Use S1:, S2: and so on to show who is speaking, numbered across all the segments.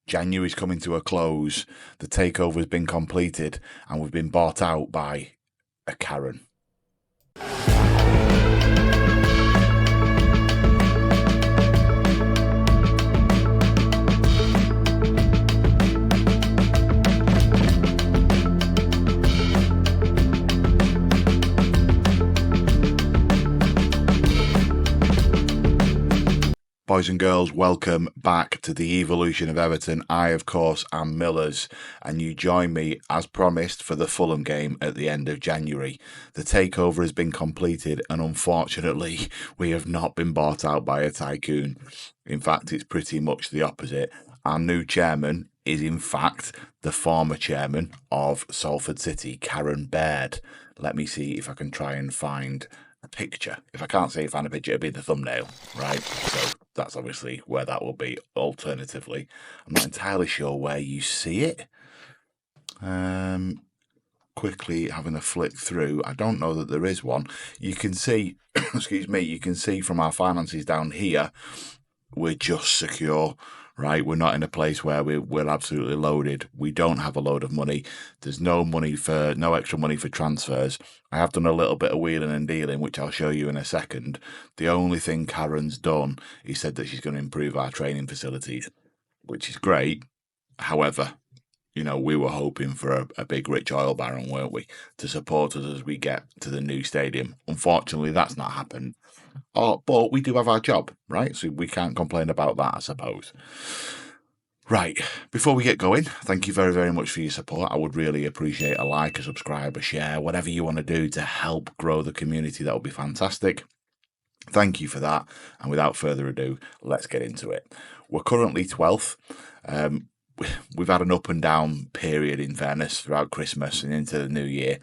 S1: January's coming to a close. The takeover has been completed, and we've been bought out by a Karen. Boys and girls, welcome back to the Evolution of Everton. I, of course, am Millers, and you join me, as promised, for the Fulham game at the end of January. The takeover has been completed, and unfortunately, we have not been bought out by a tycoon. In fact, it's pretty much the opposite. Our new chairman is, in fact, the former chairman of Salford City, Karen Baird. Let me see if I can try and find a picture. If I can't find a picture, it'll be the thumbnail, right? So that's obviously where that will be. Alternatively, I'm not entirely sure where you see it. Quickly having a flick through, I don't know that there is one. You can see, excuse me, you can see from our finances down here, we're just secure, right? We're not in a place where we're absolutely loaded. We don't have a load of money. There's no extra money for transfers. I have done a little bit of wheeling and dealing, which I'll show you in a second. The only thing Karen's done is said that she's going to improve our training facilities, which is great. However, we were hoping for a big rich oil baron, weren't we, to support us as we get to the new stadium. Unfortunately, that's not happened. But we do have our job, right? So we can't complain about that, I suppose. Right, before we get going, thank you very, very much for your support. I would really appreciate a like, a subscribe, a share, whatever you want to do to help grow the community. That would be fantastic. Thank you for that. And without further ado, let's get into it. We're currently 12th. We've had an up and down period, in fairness, throughout Christmas and into the new year.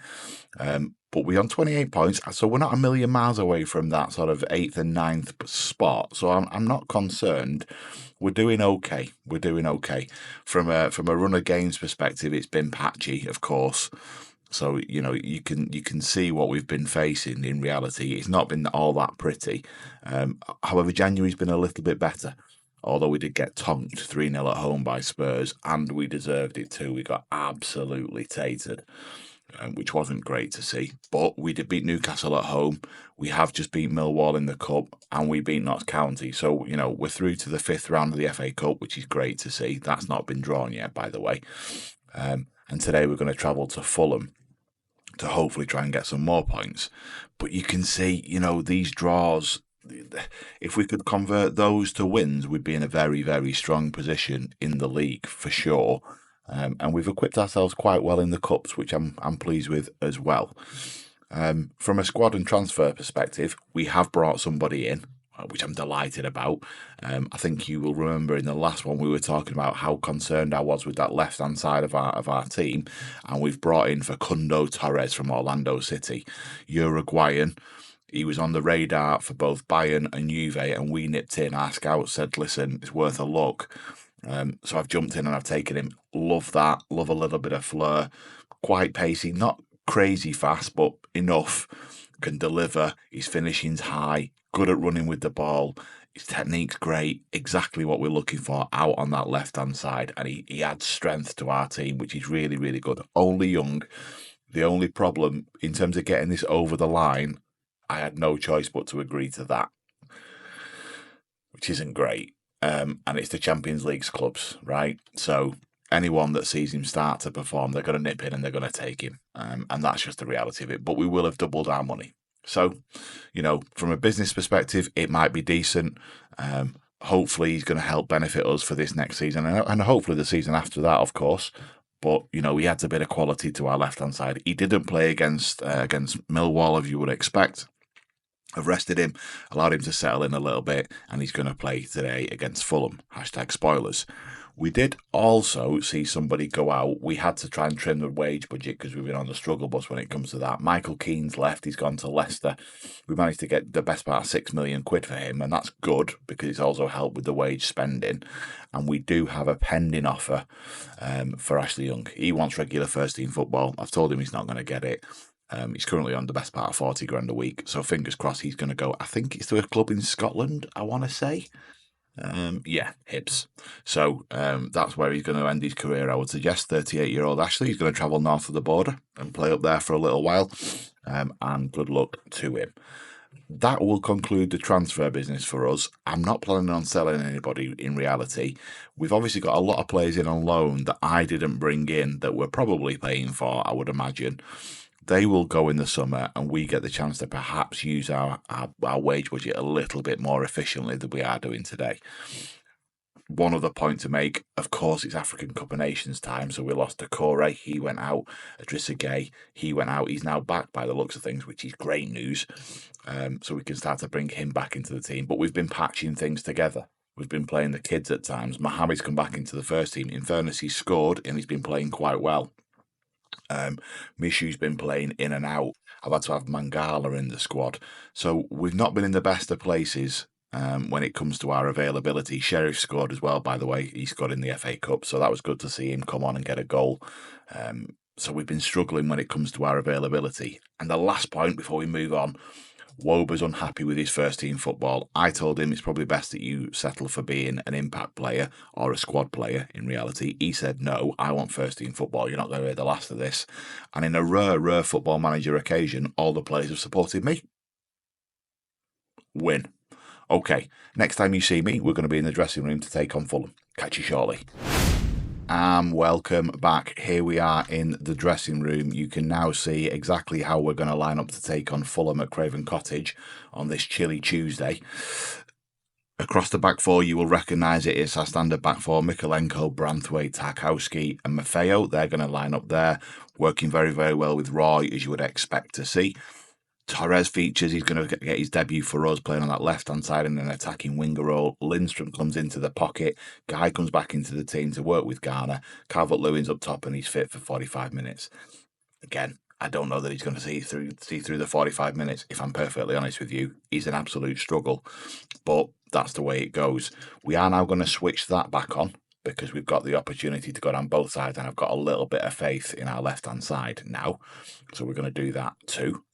S1: But we're on 28 points, so we're not a million miles away from that sort of 8th and 9th spot. So I'm not concerned. We're doing okay. We're doing okay. From a run of games perspective, it's been patchy, of course. So you can see what we've been facing in reality. It's not been all that pretty. However, January's been a little bit better. Although we did get tonked 3-0 at home by Spurs, and we deserved it too. We got absolutely tatered, which wasn't great to see. But we did beat Newcastle at home. We have just beat Millwall in the Cup, and we beat Notts County. So, we're through to the 5th round of the FA Cup, which is great to see. That's not been drawn yet, by the way. And today we're going to travel to Fulham to hopefully try and get some more points. But you can see, these draws, if we could convert those to wins, we'd be in a very, very strong position in the league for sure. And we've equipped ourselves quite well in the cups, which I'm pleased with as well. From a squad and transfer perspective, we have brought somebody in, which I'm delighted about. I think you will remember in the last one we were talking about how concerned I was with that left-hand side of our team, and we've brought in Facundo Torres from Orlando City, Uruguayan. He was on the radar for both Bayern and Juve, and we nipped in. Our scouts said, listen, it's worth a look. So I've jumped in and I've taken him. Love that. Love a little bit of flair. Quite pacey. Not crazy fast, but enough. Can deliver. His finishing's high. Good at running with the ball. His technique's great. Exactly what we're looking for out on that left-hand side. And he adds strength to our team, which is really, really good. Only young. The only problem in terms of getting this over the line, I had no choice but to agree to that, which isn't great. And it's the Champions League's clubs, right? So anyone that sees him start to perform, they're going to nip in and they're going to take him. And that's just the reality of it. But we will have doubled our money. So, from a business perspective, it might be decent. Hopefully he's going to help benefit us for this next season and hopefully the season after that, of course. But, he adds a bit of quality to our left-hand side. He didn't play against Millwall, as you would expect. I've rested him, allowed him to settle in a little bit, and he's going to play today against Fulham. #spoilers. We did also see somebody go out. We had to try and trim the wage budget because we've been on the struggle bus when it comes to that. Michael Keane's left. He's gone to Leicester. We managed to get the best part of £6 million for him, and that's good because it's also helped with the wage spending. And we do have a pending offer for Ashley Young. He wants regular first-team football. I've told him he's not going to get it. He's currently on the best part of 40 grand a week. So fingers crossed he's going to go. I think it's to a club in Scotland, I want to say. Hibs. So that's where he's going to end his career, I would suggest. 38-year-old Ashley, he's going to travel north of the border and play up there for a little while. And good luck to him. That will conclude the transfer business for us. I'm not planning on selling anybody in reality. We've obviously got a lot of players in on loan that I didn't bring in that we're probably paying for, I would imagine. They will go in the summer and we get the chance to perhaps use our wage budget a little bit more efficiently than we are doing today. One other point to make, of course, it's African Cup of Nations time, so we lost Decore, he went out, Idrissa Gueye, he went out, he's now back by the looks of things, which is great news, so we can start to bring him back into the team, but we've been patching things together. We've been playing the kids at times. Mohamed's come back into the first team. In fairness, he's scored and he's been playing quite well. Mishu's been playing in and out. I've had to have Mangala in the squad. So we've not been in the best of places when it comes to our availability. Sheriff scored as well, by the way. He scored in the FA Cup, so that was good to see him come on and get a goal. So we've been struggling when it comes to our availability. And the last point before we move on, Woba's unhappy with his first team football. I told him it's probably best that you settle for being an impact player or a squad player in reality. He said, no, I want first team football. You're not going to hear the last of this. And in a rare football manager occasion, all the players have supported me. Win. Okay, next time you see me, we're going to be in the dressing room to take on Fulham. Catch you shortly. Welcome back. Here we are in the dressing room. You can now see exactly how we're going to line up to take on Fulham at Craven Cottage on this chilly Tuesday. Across the back four, you will recognise it. It's our standard back four: Mikolenko, Branthwaite, Tarkowski and Maffeo. They're going to line up there, working very, very well with Roy, as you would expect to see. Torres features. He's going to get his debut for us, playing on that left-hand side in an attacking winger role. Lindstrom comes into the pocket. Guy comes back into the team to work with Garner. Calvert-Lewin's up top and he's fit for 45 minutes. Again, I don't know that he's going to see through the 45 minutes, if I'm perfectly honest with you. He's an absolute struggle, but that's the way it goes. We are now going to switch that back on because we've got the opportunity to go down both sides, and I've got a little bit of faith in our left-hand side now. So we're going to do that too.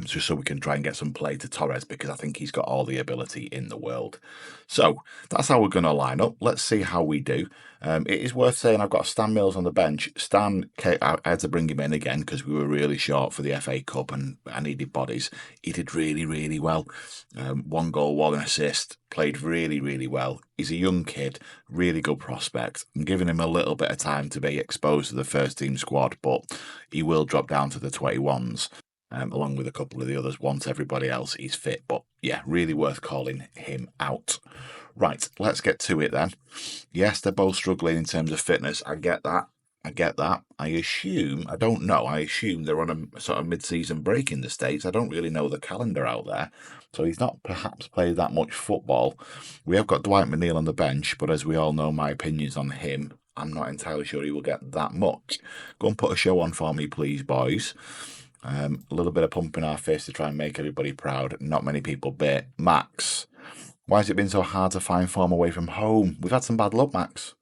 S1: Just so we can try and get some play to Torres, because I think he's got all the ability in the world. So that's how we're going to line up. Let's see how we do. It is worth saying I've got Stan Mills on the bench. Stan, I had to bring him in again because we were really short for the FA Cup and I needed bodies. He did really, really well. 1 goal, 1 assist, played really, really well. He's a young kid, really good prospect. I'm giving him a little bit of time to be exposed to the first team squad, but he will drop down to the 21s. Along with a couple of the others once everybody else is fit. But yeah, really worth calling him out. Right, let's get to it then. Yes, they're both struggling in terms of fitness. I get that. I assume they're on a sort of mid-season break in the States. I don't really know the calendar out there. So he's not perhaps played that much football. We have got Dwight McNeil on the bench, but as we all know, my opinions on him, I'm not entirely sure he will get that much. Go and put a show on for me, please, boys. A little bit of pump in our face to try and make everybody proud. Not many people bit. Max, why has it been so hard to find form away from home? We've had some bad luck, Max.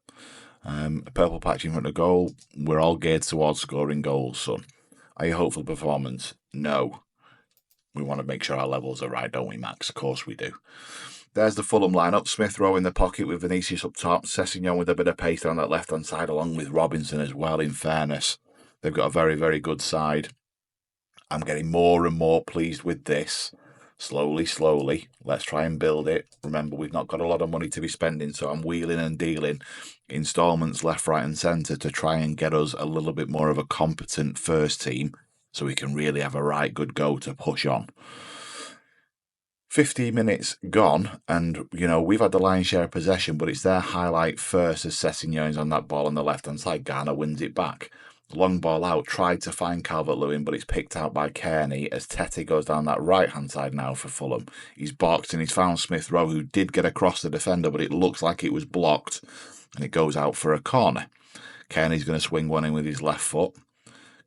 S1: A purple patch in front of goal. We're all geared towards scoring goals, son. Are you hopeful performance? No. We want to make sure our levels are right, don't we, Max? Of course we do. There's the Fulham lineup. Smith Rowe in the pocket with Vinicius up top. Sessegnon with a bit of pace on that left-hand side, along with Robinson as well, in fairness. They've got a very, very good side. I'm getting more and more pleased with this. Slowly. Let's try and build it. Remember, we've not got a lot of money to be spending, so I'm wheeling and dealing instalments left, right and centre to try and get us a little bit more of a competent first team so we can really have a right good go to push on. 15 minutes gone, and we've had the lion's share of possession, but it's their highlight first as Sessegnon's on that ball on the left-hand side. Garner wins it back. Long ball out, tried to find Calvert-Lewin, but it's picked out by Kearney as Tete goes down that right-hand side now for Fulham. He's boxed and he's found Smith Rowe, who did get across the defender, but it looks like it was blocked, and it goes out for a corner. Kearney's going to swing one in with his left foot.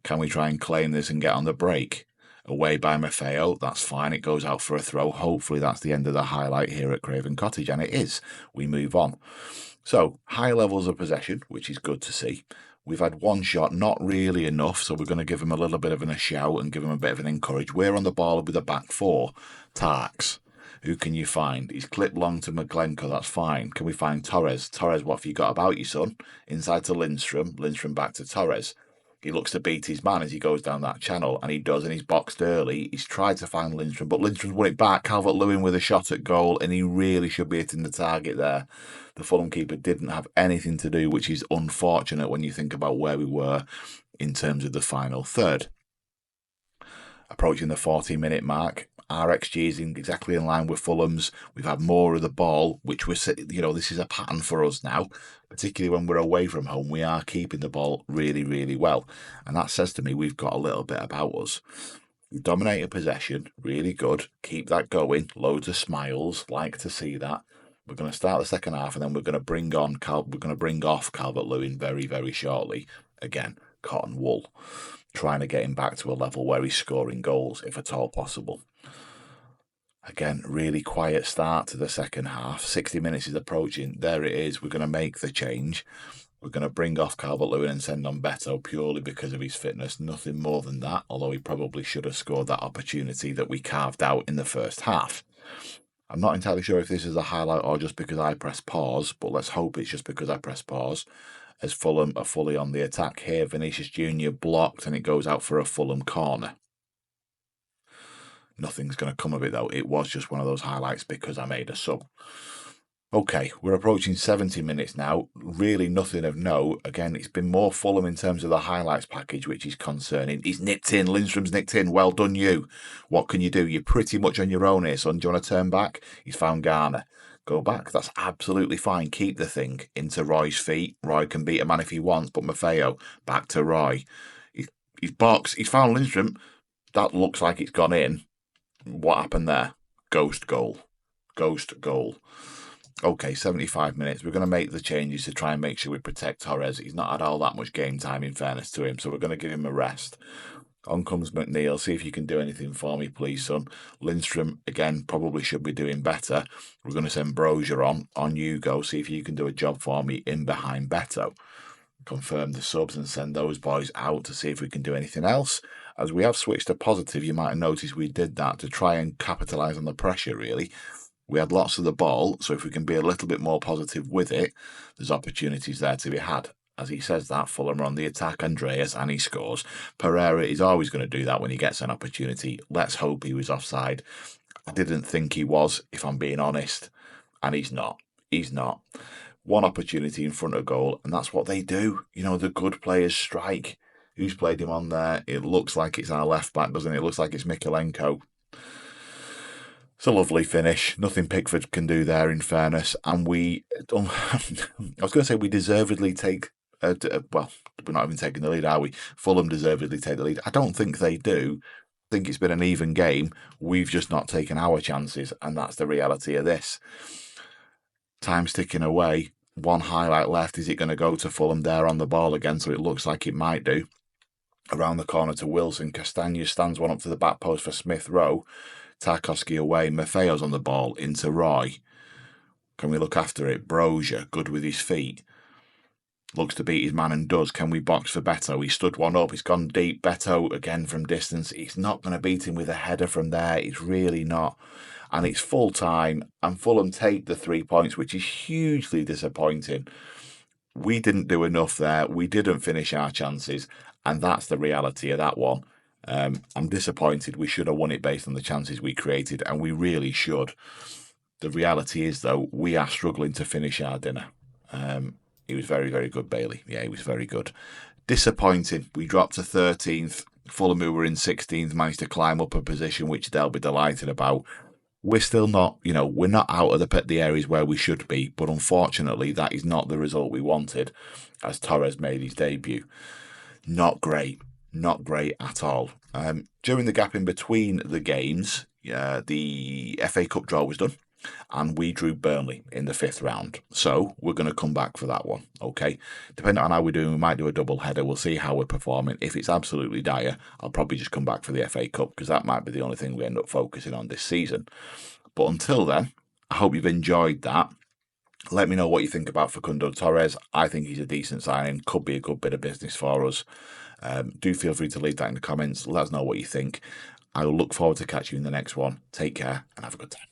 S1: Can we try and claim this and get on the break? Away by Maffeo, that's fine, it goes out for a throw. Hopefully that's the end of the highlight here at Craven Cottage, and it is. We move on. So, high levels of possession, which is good to see. We've had one shot, not really enough, so we're going to give him a little bit of a shout and give him a bit of an encourage. We're on the ball with a back four. Tarks, Who can you find? He's clipped long to McGlenco, that's fine. Can we find Torres? Torres, what have you got about you, son? Inside to Lindstrom, Lindstrom back to Torres. He looks to beat his man as he goes down that channel, and he does, and he's boxed early. He's tried to find Lindstrom, but Lindstrom's won it back. Calvert-Lewin with a shot at goal, and he really should be hitting the target there. The Fulham keeper didn't have anything to do, which is unfortunate when you think about where we were in terms of the final third. Approaching the 40-minute mark, our XG is exactly in line with Fulham's. We've had more of the ball, which was, this is a pattern for us now, particularly when we're away from home. We are keeping the ball really, really well. And that says to me we've got a little bit about us. We dominate a possession, really good. Keep that going. Loads of smiles. Like to see that. We're going to start the second half, and then we're going to bring off Calvert-Lewin very, very shortly. Again, cotton wool. Trying to get him back to a level where he's scoring goals, if at all possible. Again, really quiet start to the second half. 60 minutes is approaching. There it is. We're going to make the change. We're going to bring off Calvert-Lewin and send on Beto purely because of his fitness. Nothing more than that, although he probably should have scored that opportunity that we carved out in the first half. I'm not entirely sure if this is a highlight or just because I press pause, but let's hope it's just because I press pause. As Fulham are fully on the attack here, Vinicius Jr. blocked, and it goes out for a Fulham corner. Nothing's going to come of it, though. It was just one of those highlights because I made a sub. Okay, we're approaching 70 minutes now. Really nothing of note. Again, it's been more Fulham in terms of the highlights package, which is concerning. He's nipped in. Lindstrom's nicked in. Well done, you. What can you do? You're pretty much on your own here, son. Do you want to turn back? He's found Garner. Go back. That's absolutely fine. Keep the thing into Roy's feet. Roy can beat a man if he wants, but Maffeo back to Roy. He's boxed. He's found Lindstrom. That looks like it's gone in. What happened there? Ghost goal. Ghost goal. Okay, 75 minutes. We're going to make the changes to try and make sure we protect Torres. He's not had all that much game time, in fairness to him, so we're going to give him a rest. On comes McNeil. See if you can do anything for me, please, son. Lindstrom, again, probably should be doing better. We're going to send Brozier on. On you go. See if you can do a job for me in behind Beto. Confirm the subs and send those boys out to see if we can do anything else. As we have switched to positive, you might have noticed we did that to try and capitalise on the pressure, really. We had lots of the ball, so if we can be a little bit more positive with it, there's opportunities there to be had. As he says that, Fulham are on the attack, Andreas, and he scores. Pereira is always going to do that when he gets an opportunity. Let's hope he was offside. I didn't think he was, if I'm being honest, and he's not. He's not. One opportunity in front of goal, and that's what they do. The good players strike. Who's played him on there? It looks like it's our left back, doesn't it? It looks like it's Mikalenko. It's a lovely finish. Nothing Pickford can do there, in fairness. And I was going to say we deservedly take. Well, we're not even taking the lead, are we? Fulham deservedly take the lead. I don't think they do. I think it's been an even game. We've just not taken our chances, and that's the reality of this. Time's ticking away. One highlight left. Is it going to go to Fulham there on the ball again? So it looks like it might do. Around the corner to Wilson. Castagne stands one up to the back post for Smith Rowe. Tarkowski away. Maffeo's on the ball into Roy. Can we look after it? Brozier, good with his feet. Looks to beat his man and does. Can we box for Beto? He stood one up. He's gone deep. Beto, again from distance. He's not going to beat him with a header from there. It's really not. And it's full time. And Fulham take the 3 points, which is hugely disappointing. We didn't do enough there. We didn't finish our chances. And that's the reality of that one. I'm disappointed. We should have won it based on the chances we created, and we really should. The reality is, though, we are struggling to finish our dinner. He was very, very good, Bailey. Yeah, he was very good. Disappointing. We dropped to 13th. Fulham, who were in 16th, managed to climb up a position, which they'll be delighted about. We're still not, we're not out of the areas where we should be, but unfortunately, that is not the result we wanted as Torres made his debut. Not great. Not great at all. During the gap in between the games, the FA Cup draw was done, and we drew Burnley in the 5th round. So we're going to come back for that one, okay? Depending on how we're doing, we might do a double header. We'll see how we're performing. If it's absolutely dire, I'll probably just come back for the FA Cup, because that might be the only thing we end up focusing on this season. But until then, I hope you've enjoyed that. Let me know what you think about Facundo Torres. I think he's a decent signing. Could be a good bit of business for us. Do feel free to leave that in the comments. Let us know what you think. I will look forward to catching you in the next one. Take care and have a good time.